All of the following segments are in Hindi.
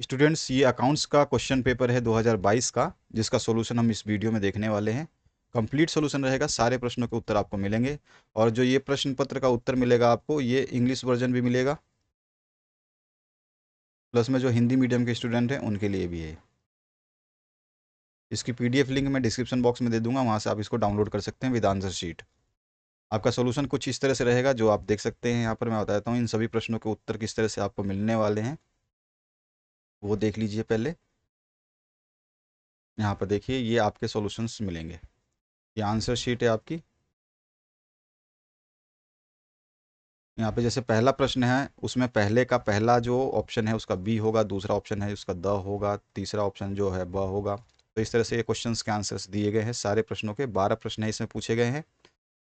स्टूडेंट्स, ये अकाउंट्स का क्वेश्चन पेपर है 2022 का, जिसका सॉल्यूशन हम इस वीडियो में देखने वाले हैं। कंप्लीट सॉल्यूशन रहेगा, सारे प्रश्नों के उत्तर आपको मिलेंगे। और जो ये प्रश्न पत्र का उत्तर मिलेगा आपको, ये इंग्लिश वर्जन भी मिलेगा, प्लस में जो हिंदी मीडियम के स्टूडेंट हैं उनके लिए भी है। इसकी पीडीएफ लिंक मैं डिस्क्रिप्शन बॉक्स में दे दूंगा, वहाँ से आप इसको डाउनलोड कर सकते हैं विद आंसर शीट। आपका सॉल्यूशन कुछ इस तरह से रहेगा, जो आप देख सकते हैं यहाँ पर। मैं बता देता हूँ इन सभी प्रश्नों के उत्तर किस तरह से आपको मिलने वाले हैं, वो देख लीजिए पहले। यहाँ पर देखिए, ये आपके सॉल्यूशंस मिलेंगे। ये आंसर शीट है आपकी। यहाँ पे जैसे पहला प्रश्न है, उसमें पहले का पहला जो ऑप्शन है उसका बी होगा, दूसरा ऑप्शन है उसका द होगा, तीसरा ऑप्शन जो है ब होगा। तो इस तरह से ये क्वेश्चंस के आंसर्स दिए गए हैं। सारे प्रश्नों के 12 प्रश्न है इसमें पूछे गए हैं।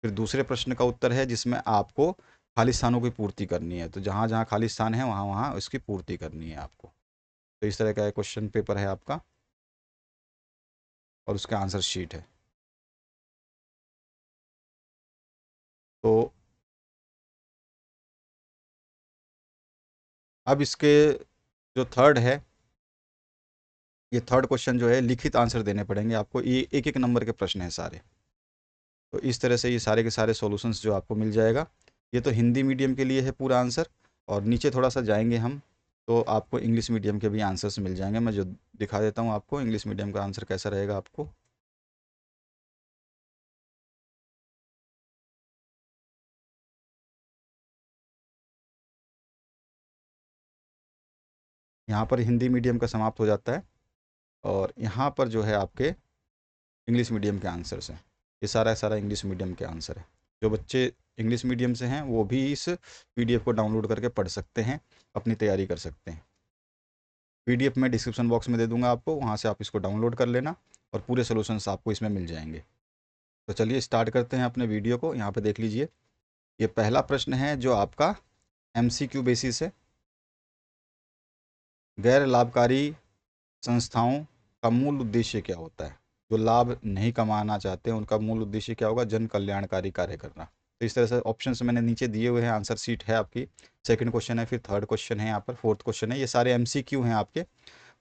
फिर दूसरे प्रश्न का उत्तर है, जिसमें आपको खाली स्थानों की पूर्ति करनी है। तो जहाँ जहाँ खाली स्थान है वहाँ वहाँ उसकी पूर्ति करनी है आपको। तो इस तरह का क्वेश्चन पेपर है आपका, और उसका आंसर शीट है। तो अब इसके जो थर्ड है, ये थर्ड क्वेश्चन जो है, लिखित आंसर देने पड़ेंगे आपको। ये एक एक नंबर के प्रश्न हैं सारे। तो इस तरह से ये सारे के सारे सॉल्यूशंस जो आपको मिल जाएगा। ये तो हिंदी मीडियम के लिए है पूरा आंसर। और नीचे थोड़ा सा जाएंगे हम, तो आपको इंग्लिश मीडियम के भी आंसर्स मिल जाएंगे। मैं जो दिखा देता हूँ आपको इंग्लिश मीडियम का आंसर कैसा रहेगा आपको। यहाँ पर हिंदी मीडियम का समाप्त हो जाता है, और यहाँ पर जो है आपके इंग्लिश मीडियम के आंसर्स हैं। ये सारा सारा इंग्लिश मीडियम के आंसर है। जो बच्चे इंग्लिश मीडियम से हैं वो भी इस पीडीएफ को डाउनलोड करके पढ़ सकते हैं, अपनी तैयारी कर सकते हैं। पीडीएफ मैं डिस्क्रिप्शन बॉक्स में दे दूंगा आपको, वहाँ से आप इसको डाउनलोड कर लेना, और पूरे सोल्यूशंस आपको इसमें मिल जाएंगे। तो चलिए स्टार्ट करते हैं अपने वीडियो को। यहाँ पे देख लीजिए, ये पहला प्रश्न है जो आपका एमसीक्यू बेसिस है। गैर लाभकारी संस्थाओं का मूल उद्देश्य क्या होता है? जो लाभ नहीं कमाना चाहते हैं उनका मूल उद्देश्य क्या होगा? जन कल्याणकारी कार्य करना। तो इस तरह से ऑप्शंस मैंने नीचे दिए हुए हैं, आंसर शीट है आपकी। सेकंड क्वेश्चन है, फिर थर्ड क्वेश्चन है, यहाँ पर फोर्थ क्वेश्चन है। ये सारे एमसीक्यू हैं आपके।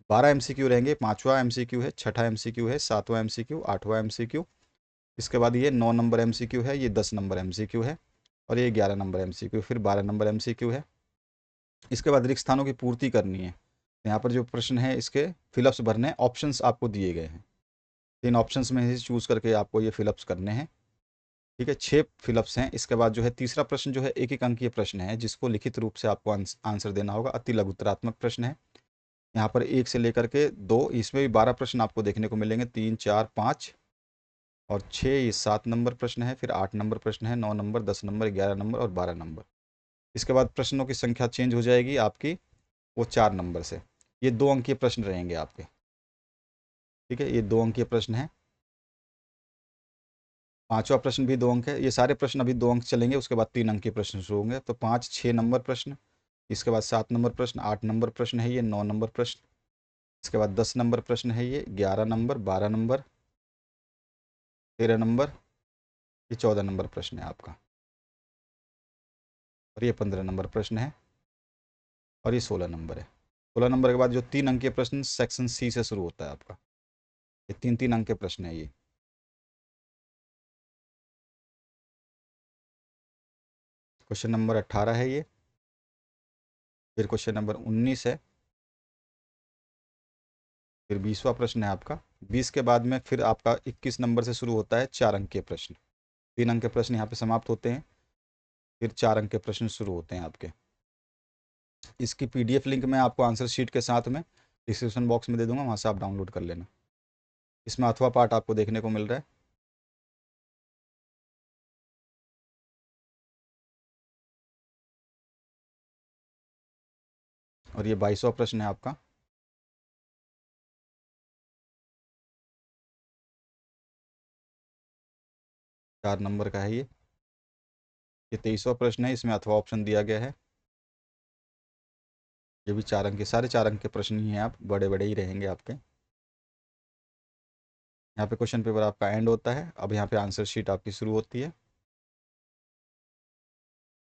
12 एमसीक्यू रहेंगे। पाँचवा एमसीक्यू है, छठा एमसीक्यू है, सातवां एमसीक्यू, आठवां एमसीक्यू। इसके बाद ये 9 नंबर एमसीक्यू है, ये 10 नंबर एमसीक्यू है, और ये 11 नंबर एमसीक्यू, फिर 12 नंबर एमसीक्यू है। इसके बाद रिक्त स्थानों की पूर्ति करनी है। यहाँ पर जो प्रश्न है, इसके फिलअप्स भरने, ऑप्शंस आपको दिए गए हैं। 3 ऑप्शंस में से चूज़ करके आपको ये फिलअप्स करने हैं। ठीक है, 6 फिलअप्स हैं। इसके बाद जो है तीसरा प्रश्न जो है, एक एक अंकीय प्रश्न है, जिसको लिखित रूप से आपको आंसर देना होगा। अति लघुत्तरात्मक प्रश्न है। यहाँ पर 1 से लेकर के 2, इसमें भी 12 प्रश्न आपको देखने को मिलेंगे। 3, 4, 5 और 6, ये 7 नंबर प्रश्न है। फिर 8 नंबर प्रश्न है, 9 नंबर, 10 नंबर, 11 नंबर और 12 नंबर। इसके बाद प्रश्नों की संख्या चेंज हो जाएगी आपकी, वो 4 नंबर से। ये 2 अंकीय प्रश्न रहेंगे आपके। ठीक है, ये 2 अंकीय प्रश्न है। पांचवा प्रश्न भी 2 अंक है। ये सारे प्रश्न अभी 2 अंक चलेंगे, उसके बाद 3 अंक के प्रश्न शुरू होंगे। तो 5, 6 नंबर प्रश्न, इसके बाद 7 नंबर प्रश्न, 8 नंबर प्रश्न है ये, 9 नंबर प्रश्न, इसके बाद 10 नंबर प्रश्न है ये, 11 नंबर, 12 नंबर, 13 नंबर, ये 14 नंबर प्रश्न है आपका, और ये 15 नंबर प्रश्न है, और ये 16 नंबर है। 16 नंबर के बाद जो 3 अंक के प्रश्न सेक्शन सी से शुरू होता है आपका। ये 3 अंक के प्रश्न है ये। क्वेश्चन नंबर 18 है ये। फिर क्वेश्चन नंबर 19 है। फिर 20वां प्रश्न है आपका। 20 के बाद में फिर आपका 21 नंबर से शुरू होता है 4 अंक के प्रश्न। 3 अंक के प्रश्न यहाँ पे समाप्त होते हैं, फिर 4 अंक के प्रश्न शुरू होते हैं आपके। इसकी पीडीएफ लिंक मैं आपको आंसर शीट के साथ में डिस्क्रिप्शन बॉक्स में दे दूंगा, वहाँ से आप डाउनलोड कर लेना। इसमें अथवा पार्ट आपको देखने को मिल रहा है। और ये 22वां प्रश्न है आपका। 4 नंबर का है ये। 23वां प्रश्न है, इसमें अथवा ऑप्शन दिया गया है। ये भी 4 अंक के, सारे 4 अंक के प्रश्न ही हैं, आप बड़े बड़े ही रहेंगे आपके। यहाँ पे क्वेश्चन पेपर आपका एंड होता है। अब यहाँ पे आंसर शीट आपकी शुरू होती है।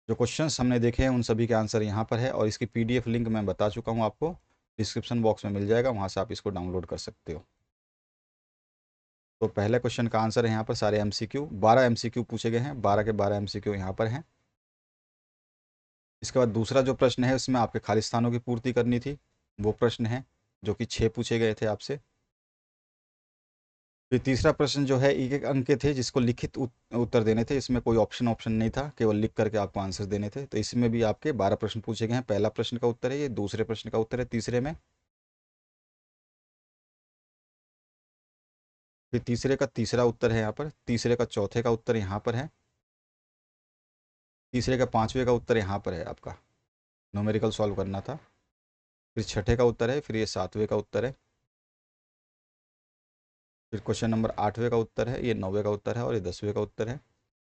जो क्वेश्चंस हमने देखे हैं उन सभी के आंसर यहाँ पर है, और इसकी पीडीएफ लिंक मैं बता चुका हूँ आपको। डिस्क्रिप्शन बॉक्स में मिल जाएगा, वहाँ से आप इसको डाउनलोड कर सकते हो। तो पहले क्वेश्चन का आंसर है यहाँ पर सारे MCQ, 12 MCQ पूछे गए हैं, 12 के 12 MCQ यहाँ पर हैं। इसके बाद दूसरा जो प्रश्न है उसमें आपके खाली स्थानों की पूर्ति करनी थी, वो प्रश्न है जो कि 6 पूछे गए थे आपसे। फिर तीसरा प्रश्न जो है 1 अंक के थे, जिसको लिखित उत्तर देने थे, इसमें कोई ऑप्शन नहीं था, केवल लिख करके आपको आंसर देने थे। तो इसमें भी आपके 12 प्रश्न पूछे गए हैं। पहला प्रश्न का उत्तर है ये, दूसरे प्रश्न का उत्तर है तीसरे में, फिर तीसरे का तीसरा उत्तर है यहाँ पर, तीसरे का चौथे का उत्तर यहाँ पर है, तीसरे का पाँचवें का उत्तर यहाँ पर है आपका, न्यूमेरिकल सॉल्व करना था, फिर छठे का उत्तर है, फिर ये सातवें का उत्तर है, फिर क्वेश्चन नंबर 8वें का उत्तर है, ये 9वें का उत्तर है, और ये 10वें का उत्तर है,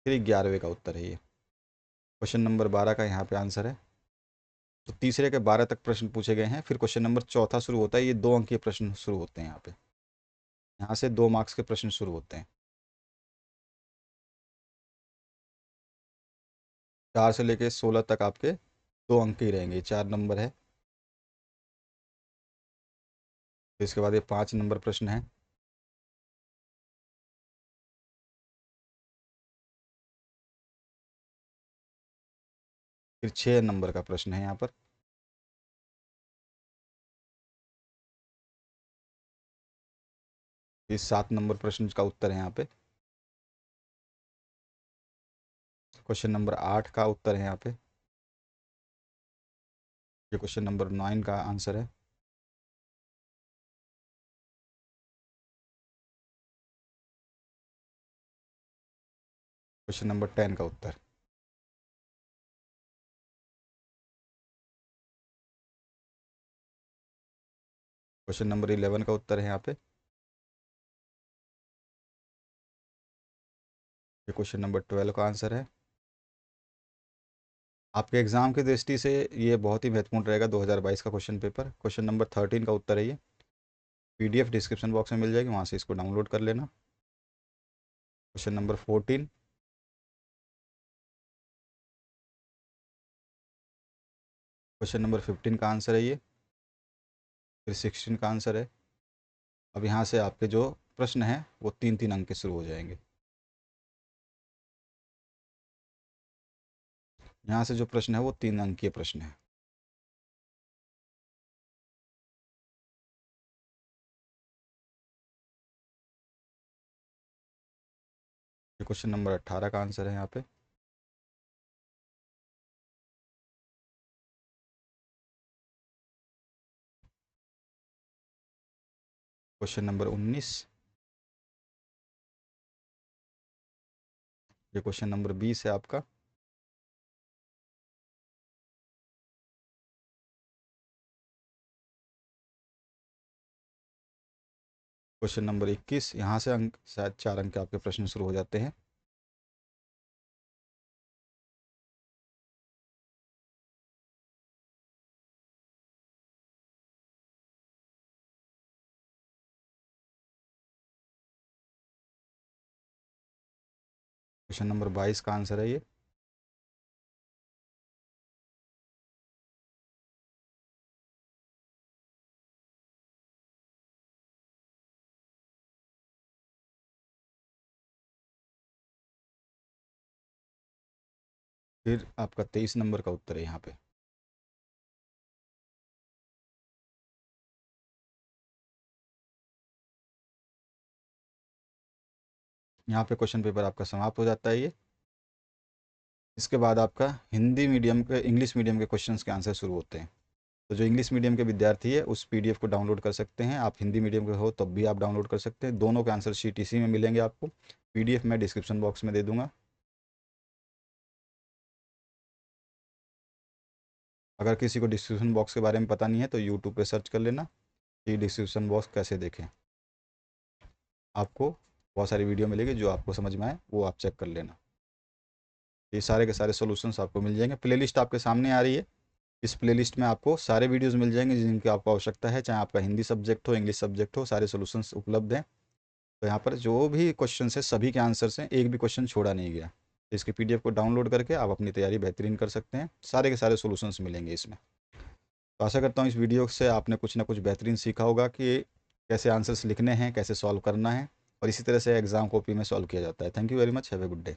फिर 11वें का उत्तर है। ये क्वेश्चन नंबर 12 का यहाँ पे आंसर है। तो तीसरे के 12 तक प्रश्न पूछे गए हैं। फिर क्वेश्चन नंबर चौथा शुरू होता है, ये 2 अंक के प्रश्न शुरू होते हैं यहाँ पे, यहाँ से 2 मार्क्स के प्रश्न शुरू होते हैं। 4 से लेके 16 तक आपके 2 अंक ही रहेंगे, 4 नंबर है। फिर इसके बाद ये 5 नंबर प्रश्न है, फिर 6 नंबर का प्रश्न है यहाँ पर, फिर 7 नंबर प्रश्न का उत्तर है यहाँ पे, क्वेश्चन नंबर 8 का उत्तर है यहाँ पे, ये क्वेश्चन नंबर 9 का आंसर है, क्वेश्चन नंबर 10 का उत्तर, क्वेश्चन नंबर 11 का उत्तर है यहाँ पे, ये क्वेश्चन नंबर 12 का आंसर है। आपके एग्जाम की दृष्टि से ये बहुत ही महत्वपूर्ण रहेगा 2022 का क्वेश्चन पेपर। क्वेश्चन नंबर 13 का उत्तर है ये, PDF डिस्क्रिप्शन बॉक्स में मिल जाएगी, वहाँ से इसको डाउनलोड कर लेना। क्वेश्चन नंबर 14, क्वेश्चन नंबर 15 का आंसर है ये, फिर 16 का आंसर है। अब यहाँ से आपके जो प्रश्न हैं वो 3-3 अंक के शुरू हो जाएंगे। यहाँ से जो प्रश्न है वो 3 अंकीय प्रश्न है। ये क्वेश्चन नंबर 18 का आंसर है यहाँ पे, क्वेश्चन नंबर 19, ये क्वेश्चन नंबर 20 है आपका, क्वेश्चन नंबर 21, यहाँ से अंक शायद 4 अंक के आपके प्रश्न शुरू हो जाते हैं। क्वेश्चन नंबर 22 का आंसर है ये, फिर आपका 23 नंबर का उत्तर है यहाँ पे। यहाँ पे क्वेश्चन पेपर आपका समाप्त हो जाता है ये। इसके बाद आपका हिंदी मीडियम के, इंग्लिश मीडियम के क्वेश्चंस के आंसर शुरू होते हैं। तो जो इंग्लिश मीडियम के विद्यार्थी है उस PDF को डाउनलोड कर सकते हैं, आप हिंदी मीडियम के हो तब भी आप डाउनलोड कर सकते हैं। दोनों के आंसर शीट इसी में मिलेंगे आपको, PDF मैं डिस्क्रिप्शन बॉक्स में दे दूंगा। अगर किसी को डिस्क्रिप्शन बॉक्स के बारे में पता नहीं है तो यूट्यूब पे सर्च कर लेना कि डिस्क्रिप्शन बॉक्स कैसे देखें, आपको बहुत सारी वीडियो मिलेगी, जो आपको समझ में आए वो आप चेक कर लेना। ये सारे के सारे सॉल्यूशंस आपको मिल जाएंगे। प्लेलिस्ट आपके सामने आ रही है, इस प्लेलिस्ट में आपको सारे वीडियोस मिल जाएंगे जिनकी आपको आवश्यकता है, चाहे आपका हिंदी सब्जेक्ट हो, इंग्लिश सब्जेक्ट हो, सारे सॉल्यूशंस उपलब्ध हैं। तो यहाँ पर जो भी क्वेश्चन है सभी के आंसर्स हैं, एक भी क्वेश्चन छोड़ा नहीं गया। तो इसके PDF को डाउनलोड करके आप अपनी तैयारी बेहतरीन कर सकते हैं, सारे के सारे सॉल्यूशंस मिलेंगे इसमें। तो आशा करता हूँ इस वीडियो से आपने कुछ ना कुछ बेहतरीन सीखा होगा कि कैसे आंसर्स लिखने हैं, कैसे सॉल्व करना है, और इसी तरह से एग्ज़ाम कॉपी में सॉल्व किया जाता है। Thank you very much, have a good day.